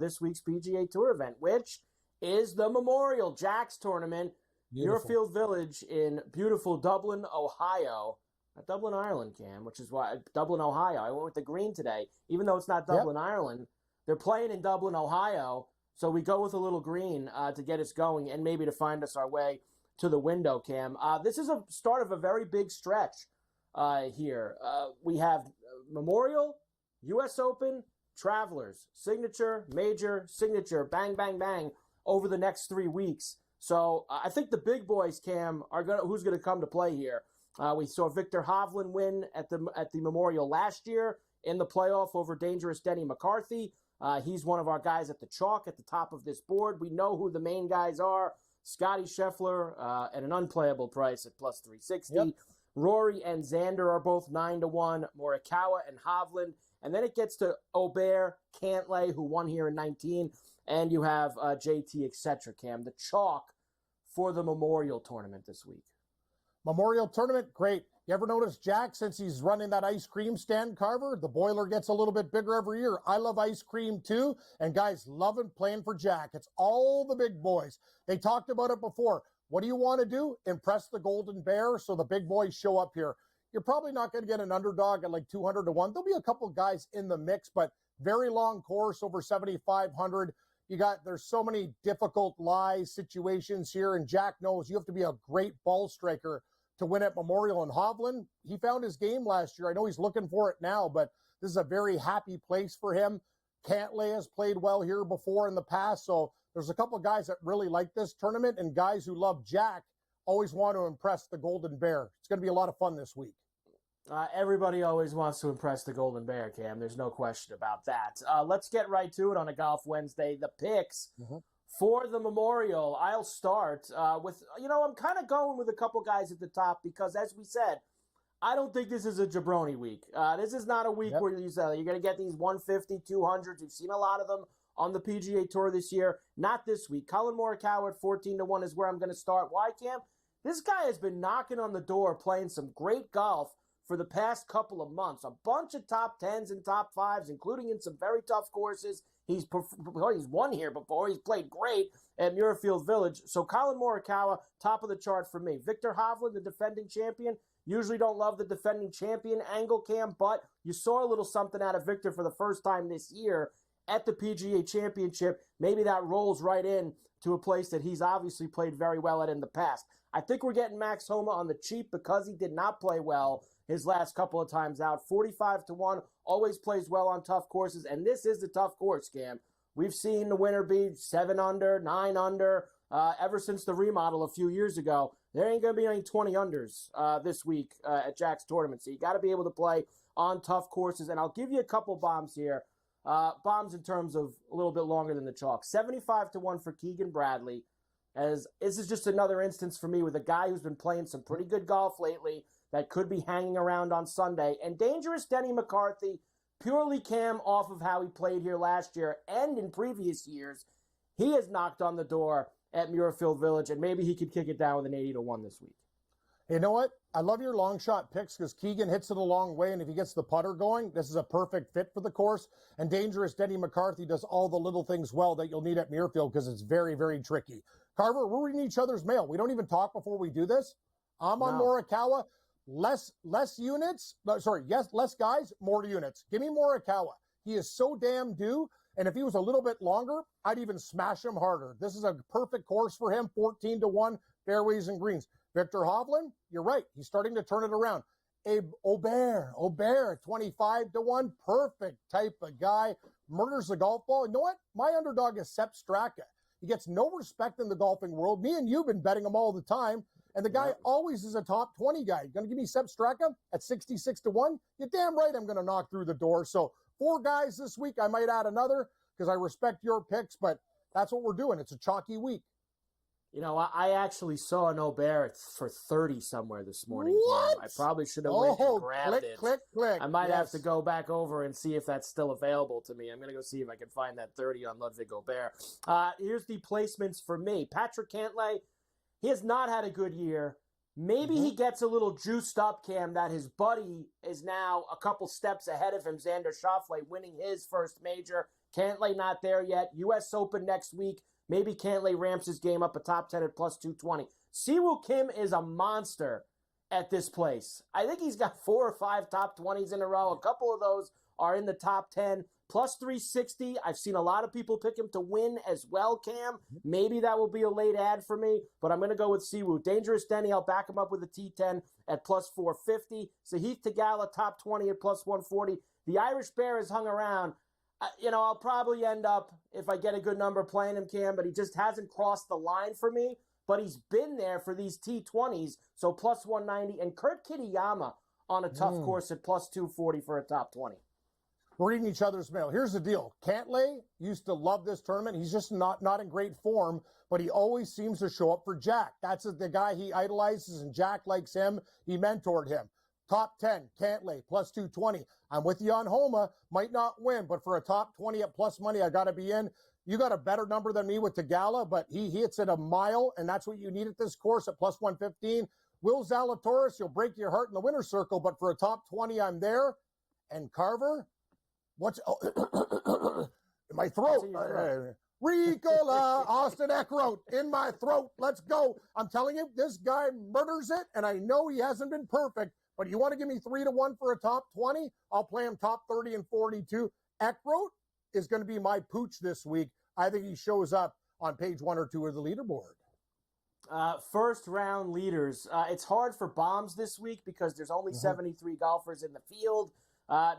this week's PGA Tour event, which is the Memorial Jax Tournament, Muirfield Village in beautiful Dublin, Ohio. Not Dublin, Ireland, Cam, which is why Dublin, Ohio. I went with the green today, even though it's not Dublin, Ireland. They're playing in Dublin, Ohio, so we go with a little green to get us going and maybe to find us our way to the window, Cam. This is a start of a very big stretch here. We have Memorial, U.S. Open, Travelers, Signature, Major, Signature, bang, bang, bang over the next 3 weeks. So I think the big boys, Cam, are who's going to come to play here. We saw Viktor Hovland win at the Memorial last year in the playoff over dangerous Denny McCarthy. He's one of our guys at the chalk at the top of this board. We know who the main guys are. Scotty Scheffler at an unplayable price at plus 360. Yep. Rory and Xander are both 9-1. Morikawa and Hovland. And then it gets to Aubert, Cantlay, who won here in 19. And you have JT, etc. Cam, the chalk for the Memorial Tournament this week. Memorial Tournament, great. You ever notice Jack, since he's running that ice cream stand, Carver, the boiler gets a little bit bigger every year. I love ice cream too, and guys loving playing for Jack. It's all the big boys. They talked about it before. What do you want to do? Impress the Golden Bear so the big boys show up here. You're probably not going to get an underdog at like 200-1. There'll be a couple guys in the mix, but very long course, over 7,500. There's so many difficult lie situations here, and Jack knows you have to be a great ball striker to win at Memorial. And Hovland, he found his game last year. I know he's looking for it now, but this is a very happy place for him. Cantlay has played well here before in the past, so there's a couple of guys that really like this tournament, and guys who love Jack always want to impress the Golden Bear. It's going to be a lot of fun this week. Everybody always wants to impress the Golden Bear, Cam. There's no question about that. Let's get right to it on a Golf Wednesday. The picks for the Memorial. I'll start with, I'm kind of going with a couple guys at the top because, as we said, I don't think this is a jabroni week. This is not a week where you're going to get these 150, 200s. We've seen a lot of them on the PGA Tour this year. Not this week. Collin Morikawa at 14-1 is where I'm going to start. Why, Cam? This guy has been knocking on the door, playing some great golf for the past couple of months. A bunch of top 10s and top 5s, including in some very tough courses. He's won here before. He's played great at Muirfield Village. So Collin Morikawa, top of the chart for me. Viktor Hovland, the defending champion. Usually don't love the defending champion angle, Cam, but you saw a little something out of Viktor for the first time this year at the PGA Championship. Maybe that rolls right in to a place that he's obviously played very well at in the past. I think we're getting Max Homa on the cheap because he did not play well his last couple of times out. 45-1, always plays well on tough courses, and this is the tough course, Cam. We've seen the winner be 7 under, 9 under, ever since the remodel a few years ago. There ain't going to be any 20 unders this week at Jax Tournament, so you got to be able to play on tough courses, and I'll give you a couple bombs here. Bombs in terms of a little bit longer than the chalk. 75-1 for Keegan Bradley, as this is just another instance for me with a guy who's been playing some pretty good golf lately that could be hanging around on Sunday. And dangerous Denny McCarthy, purely, Cam, off of how he played here last year and in previous years, he has knocked on the door at Muirfield Village, and maybe he could kick it down with an 80-1 this week. You know what? I love your long shot picks because Keegan hits it a long way, and if he gets the putter going, this is a perfect fit for the course. And dangerous Denny McCarthy does all the little things well that you'll need at Muirfield because it's very, very tricky. Carver, we're reading each other's mail. We don't even talk before we do this. I'm on Morikawa. Less guys, more units. Give me Morikawa. He is so damn due, and if he was a little bit longer, I'd even smash him harder. This is a perfect course for him, 14-1, fairways and greens. Viktor Hovland, you're right. He's starting to turn it around. Aubert, 25-1, perfect type of guy. Murders the golf ball. You know what? My underdog is Sepp Straka. He gets no respect in the golfing world. Me and you have been betting him all the time. And the guy always is a top 20 guy. You're going to give me Sepp Straka at 66-1? You're damn right I'm going to knock through the door. So 4 guys this week. I might add another because I respect your picks, but that's what we're doing. It's a chalky week. I actually saw an Aubert for 30 somewhere this morning. What? I probably should have went and grabbed it. Click. I might have to go back over and see if that's still available to me. I'm going to go see if I can find that 30 on Ludwig Aubert. Here's the placements for me. Patrick Cantlay, he has not had a good year. Maybe he gets a little juiced up, Cam, that his buddy is now a couple steps ahead of him, Xander Schauffele, winning his first major. Cantlay not there yet. U.S. Open next week. Maybe Cantlay ramps his game up a top 10 at plus 220. Siwoo Kim is a monster at this place. I think he's got 4 or 5 top 20s in a row. A couple of those are in the top 10. Plus 360. I've seen a lot of people pick him to win as well, Cam. Maybe that will be a late ad for me, but I'm going to go with Siwoo. Dangerous Denny, I'll back him up with a T10 at plus 450. Sahith Theegala, top 20 at plus 140. The Irish Bear has hung around. I'll probably end up, if I get a good number, playing him, Cam, but he just hasn't crossed the line for me. But he's been there for these T20s, so plus 190. And Kurt Kitayama on a tough course at plus 240 for a top 20. We're reading each other's mail. Here's the deal. Cantlay used to love this tournament. He's just not in great form, but he always seems to show up for Jack. That's the guy he idolizes, and Jack likes him. He mentored him. Top 10, Cantlay, plus 220. I'm with you on Homa. Might not win, but for a top 20 at plus money, I got to be in. You got a better number than me with Theegala, but he hits it a mile, and that's what you need at this course at plus 115. Will Zalatoris, he'll break your heart in the winner's circle, but for a top 20, I'm there. And Carver, in my throat. Ricola, Austin Eckroat, in my throat. Let's go. I'm telling you, this guy murders it, and I know he hasn't been perfect, but you want to give me 3-1 for a top 20? I'll play him top 30 and 42. Eckroat is going to be my pooch this week. I think he shows up on page 1 or 2 of the leaderboard. First round leaders. It's hard for bombs this week because there's only 73 golfers in the field.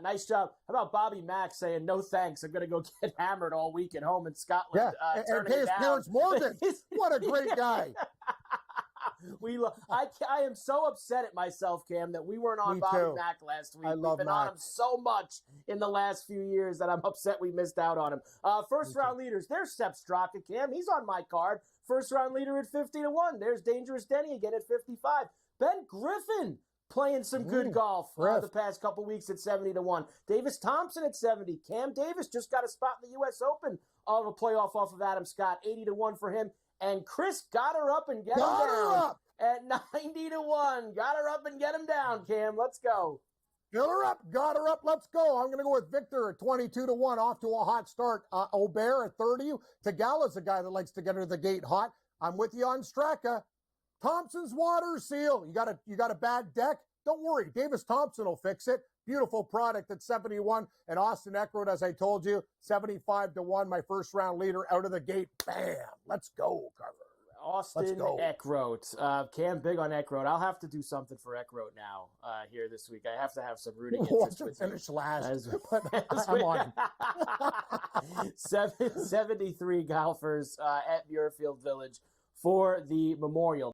Nice job. How about Bobby Mack saying, no thanks, I'm going to go get hammered all week at home in Scotland. Yeah, and pay his parents Morgan. What a great guy. I am so upset at myself, Cam, that we weren't on Bobby Mack last week. We've been on him so much in the last few years that I'm upset we missed out on him. First round leaders. There's Sepp Straka, Cam. He's on my card. First round leader at 50-1. There's Dangerous Denny again at 55. Ben Griffin playing some good golf the past couple weeks at 70-1. Davis Thompson at 70. Cam Davis just got a spot in the U.S. Open of a playoff off of Adam Scott. 80-1 for him. And Chris got her up and get him down at 90-1. Got her up and get him down, Cam. Let's go. Fill her up. Got her up. Let's go. I'm going to go with Victor at 22-1. Off to a hot start. Aubert at 30. Theegala's a guy that likes to get her the gate hot. I'm with you on Straka. Thompson's water seal. You got a bad deck? Don't worry. Davis Thompson will fix it. Beautiful product at 71. And Austin Eckroat, as I told you, 75-1. My first round leader out of the gate. Bam. Let's go, Carver. Austin Eckroat. Cam big on Eckroat. I'll have to do something for Eckroat now here this week. I have to have some rooting interest with finish last. I'm on. 73 golfers at Muirfield Village for the Memorial.